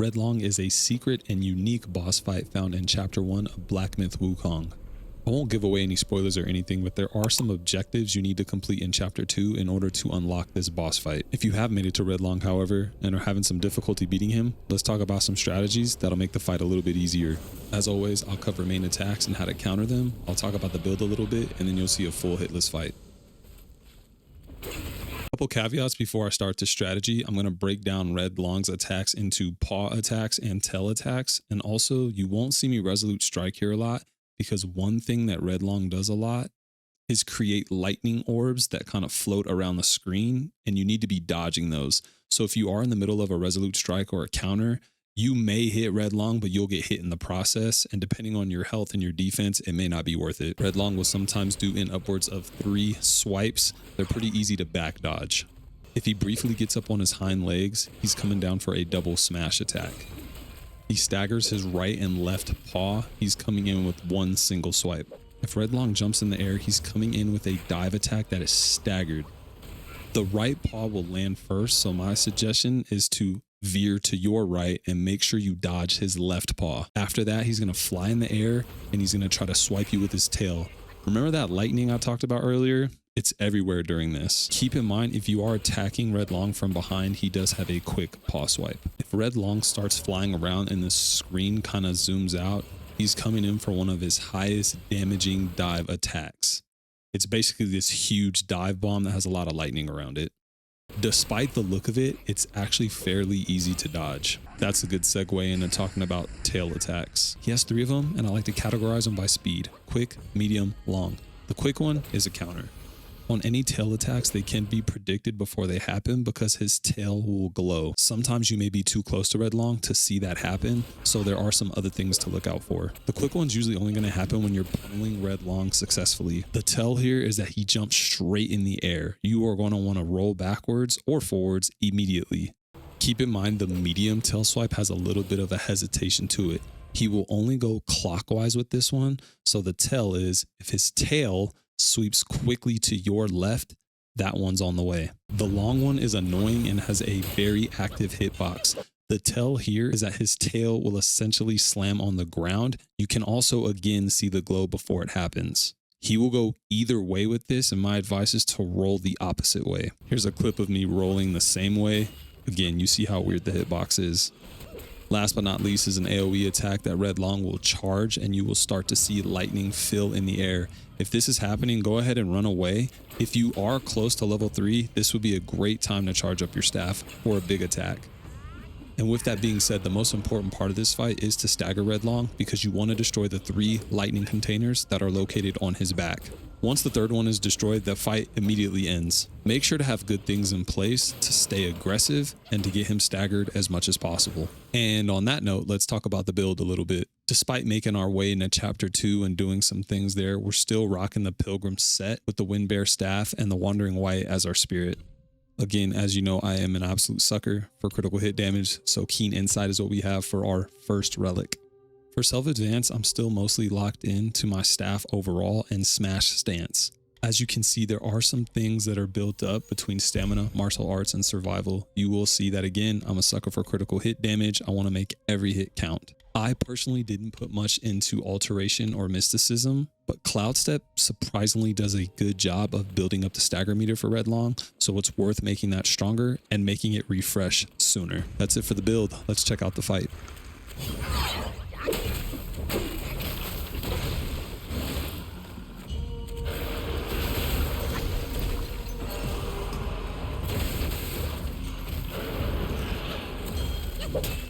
Red Loong is a secret and unique boss fight found in Chapter 1 of Black Myth Wukong. I won't give away any spoilers or anything, but there are some objectives you need to complete in Chapter 2 in order to unlock this boss fight. If you have made it to Red Loong, however, and are having some difficulty beating him, let's talk about some strategies that'll make the fight a little bit easier. As always, I'll cover main attacks and how to counter them. I'll talk about the build a little bit, and then you'll see a full hitless fight. Couple caveats before I start this strategy. I'm going to break down Red Loong's attacks into paw attacks and tail attacks, and also you won't see me resolute strike here a lot, because one thing that Red Loong does a lot is create lightning orbs that kind of float around the screen, and you need to be dodging those. So if you are in the middle of a resolute strike or a counter, you may hit Red Loong, but you'll get hit in the process, and depending on your health and your defense, it may not be worth it. Red Loong will sometimes do in upwards of 3 swipes. They're pretty easy to back dodge. If he briefly gets up on his hind legs, he's coming down for a double smash attack. He staggers his right and left paw, he's coming in with 1 single swipe. If Red Loong jumps in the air, he's coming in with a dive attack that is staggered. The right paw will land first, so my suggestion is to veer to your right and make sure you dodge his left paw. After that, he's going to fly in the air and he's going to try to swipe you with his tail. Remember that lightning I talked about earlier? It's everywhere during this. Keep in mind, if you are attacking Red Loong from behind, he does have a quick paw swipe. If Red Loong starts flying around and the screen kind of zooms out, he's coming in for one of his highest damaging dive attacks. It's basically this huge dive bomb that has a lot of lightning around it. Despite the look of it, it's actually fairly easy to dodge. That's a good segue into talking about tail attacks. He has 3 of them, and I like to categorize them by speed: quick, medium, long. The quick one is a counter. On any tail attacks, they can be predicted before they happen because his tail will glow. Sometimes you may be too close to Red Loong to see that happen, so there are some other things to look out for. The quick one's usually only going to happen when you're pummeling Red Loong successfully. The tell here is that he jumps straight in the air. You are going to want to roll backwards or forwards immediately. Keep in mind the medium tail swipe has a little bit of a hesitation to it. He will only go clockwise with this one, so the tell is if his tail sweeps quickly to your left, that one's on the way. The long one is annoying and has a very active hitbox. The tell here is that his tail will essentially slam on the ground. You can also again see the glow before it happens. He will go either way with this, and my advice is to roll the opposite way. Here's a clip of me rolling the same way. Again, you see how weird the hitbox is. Last but not least is an AoE attack that Red Loong will charge, and you will start to see lightning fill in the air. If this is happening, go ahead and run away. If you are close to level 3, this would be a great time to charge up your staff for a big attack. And with that being said, the most important part of this fight is to stagger Red Loong, because you want to destroy the 3 lightning containers that are located on his back. Once the 3rd one is destroyed, the fight immediately ends. Make sure to have good things in place to stay aggressive and to get him staggered as much as possible. And on that note, let's talk about the build a little bit. Despite making our way into Chapter 2 and doing some things there, we're still rocking the Pilgrim set with the Windbear staff and the Wandering White as our spirit. Again, as you know, I am an absolute sucker for critical hit damage, so Keen Insight is what we have for our first relic. For self-advance, I'm still mostly locked in to my staff overall and smash stance. As you can see, there are some things that are built up between stamina, martial arts, and survival. You will see that again, I'm a sucker for critical hit damage. I want to make every hit count. I personally didn't put much into alteration or mysticism, but Cloudstep surprisingly does a good job of building up the stagger meter for Red Loong, so it's worth making that stronger and making it refresh sooner. That's it for the build. Let's check out the fight. You